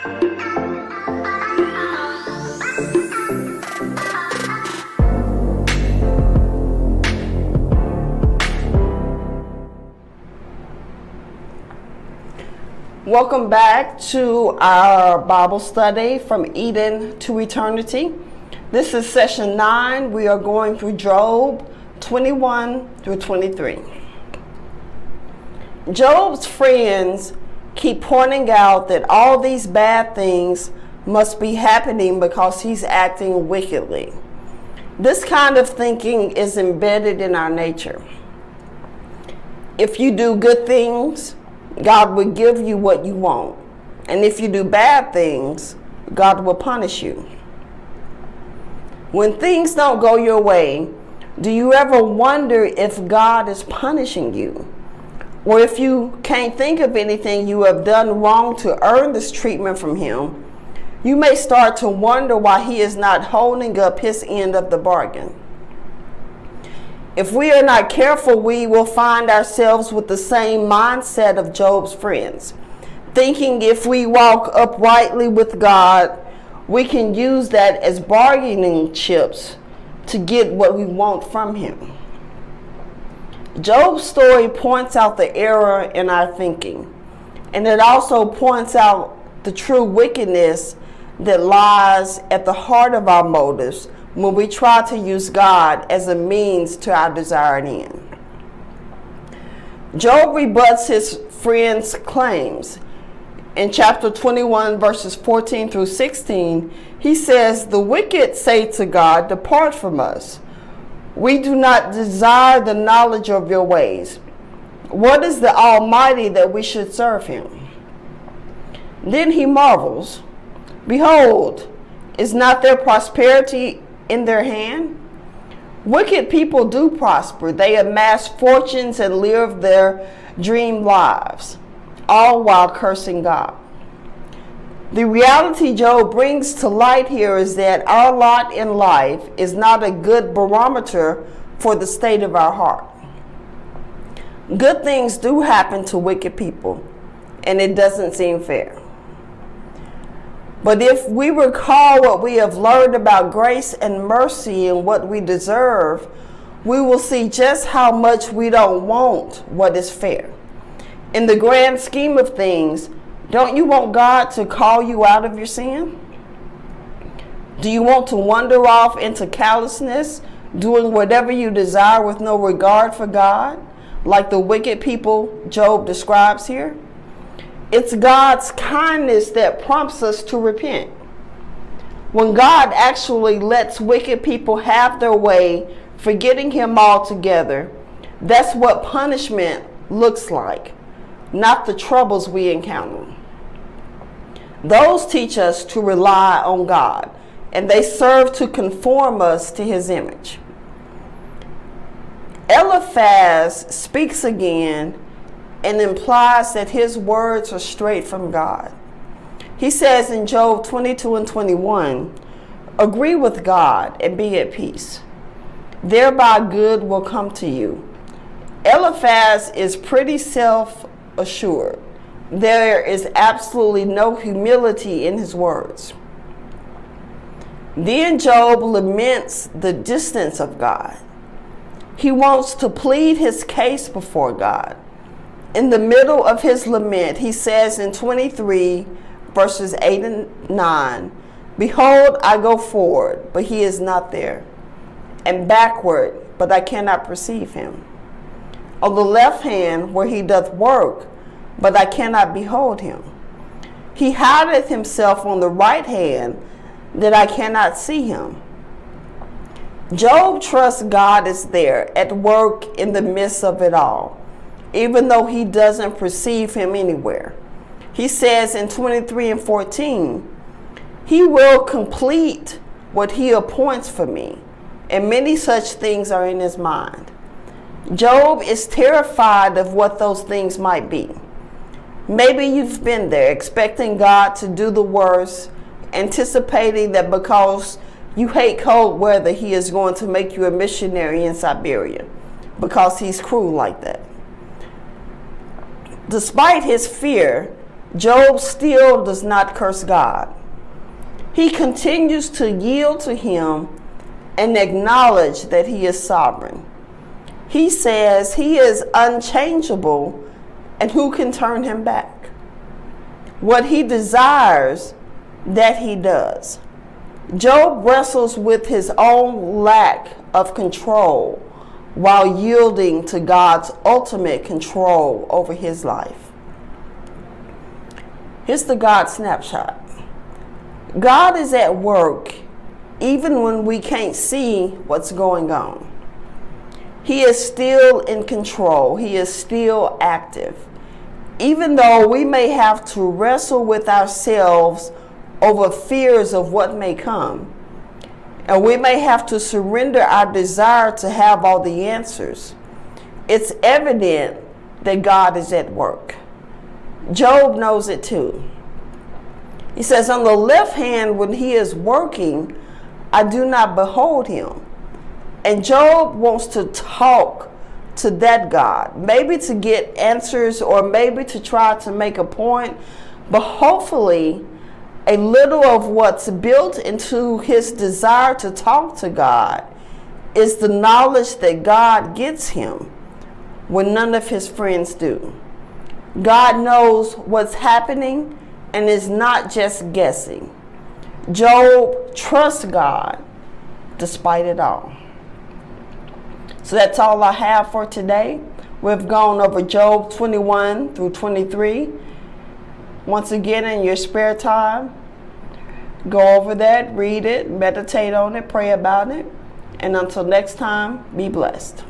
Welcome back to our Bible study from Eden to Eternity. This is session 9. We are going through Job 21 through 23. Job's friends keep pointing out that all these bad things must be happening because he's acting wickedly. This kind of thinking is embedded in our nature. If you do good things, God will give you what you want. And if you do bad things, God will punish you. When things don't go your way, do you ever wonder if God is punishing you? Or if you can't think of anything you have done wrong to earn this treatment from Him, you may start to wonder why He is not holding up His end of the bargain. If we are not careful, we will find ourselves with the same mindset of Job's friends, thinking if we walk uprightly with God, we can use that as bargaining chips to get what we want from Him. Job's story points out the error in our thinking, and it also points out the true wickedness that lies at the heart of our motives when we try to use God as a means to our desired end. Job rebuts his friends' claims. In chapter 21, verses 14 through 16, he says, "The wicked say to God, 'Depart from us. We do not desire the knowledge of your ways. What is the Almighty that we should serve Him?' Then he marvels, 'Behold, is not there prosperity in their hand?' Wicked people do prosper. They amass fortunes and live their dream lives, all while cursing God." The reality Job brings to light here is that our lot in life is not a good barometer for the state of our heart. Good things do happen to wicked people, and it doesn't seem fair. But if we recall what we have learned about grace and mercy and what we deserve, we will see just how much we don't want what is fair. In the grand scheme of things, don't you want God to call you out of your sin? Do you want to wander off into callousness, doing whatever you desire with no regard for God, like the wicked people Job describes here? It's God's kindness that prompts us to repent. When God actually lets wicked people have their way, forgetting Him altogether, that's what punishment looks like, not the troubles we encounter. Those teach us to rely on God, and they serve to conform us to His image. Eliphaz speaks again and implies that his words are straight from God. He says in Job 22 and 21, "Agree with God and be at peace. Thereby good will come to you." Eliphaz is pretty self-assured. There is absolutely no humility in his words. Then Job laments the distance of God. He wants to plead his case before God. In the middle of his lament, he says in 23, verses 8 and 9, "Behold, I go forward, but He is not there, and backward, but I cannot perceive Him. On the left hand, where He doth work, but I cannot behold Him. He hideth Himself on the right hand, that I cannot see Him." Job trusts God is there at work in the midst of it all, even though he doesn't perceive Him anywhere. He says in 23 and 14, "He will complete what He appoints for me, and many such things are in his mind." Job is terrified of what those things might be. Maybe you've been there, expecting God to do the worst, anticipating that because you hate cold weather, He is going to make you a missionary in Siberia, because He's cruel like that. Despite his fear, Job still does not curse God. He continues to yield to him and acknowledge that he is sovereign. He says he is unchangeable, and who can turn him back? What he desires, that he does. Job wrestles with his own lack of control while yielding to God's ultimate control over his life. Here's the God snapshot. God is at work even when we can't see what's going on. He is still in control. He is still active. Even though we may have to wrestle with ourselves over fears of what may come, and we may have to surrender our desire to have all the answers, it's evident that God is at work. Job knows it too. He says, on the left hand, when he is working, I do not behold him. And Job wants to talk to that God, maybe to get answers or maybe to try to make a point, but hopefully a little of what's built into his desire to talk to God is the knowledge that God gets him when none of his friends do. God knows what's happening and is not just guessing. Job trusts God despite it all. So that's all I have for today. We've gone over Job 21 through 23. Once again, in your spare time, go over that, read it, meditate on it, pray about it. And until next time, be blessed.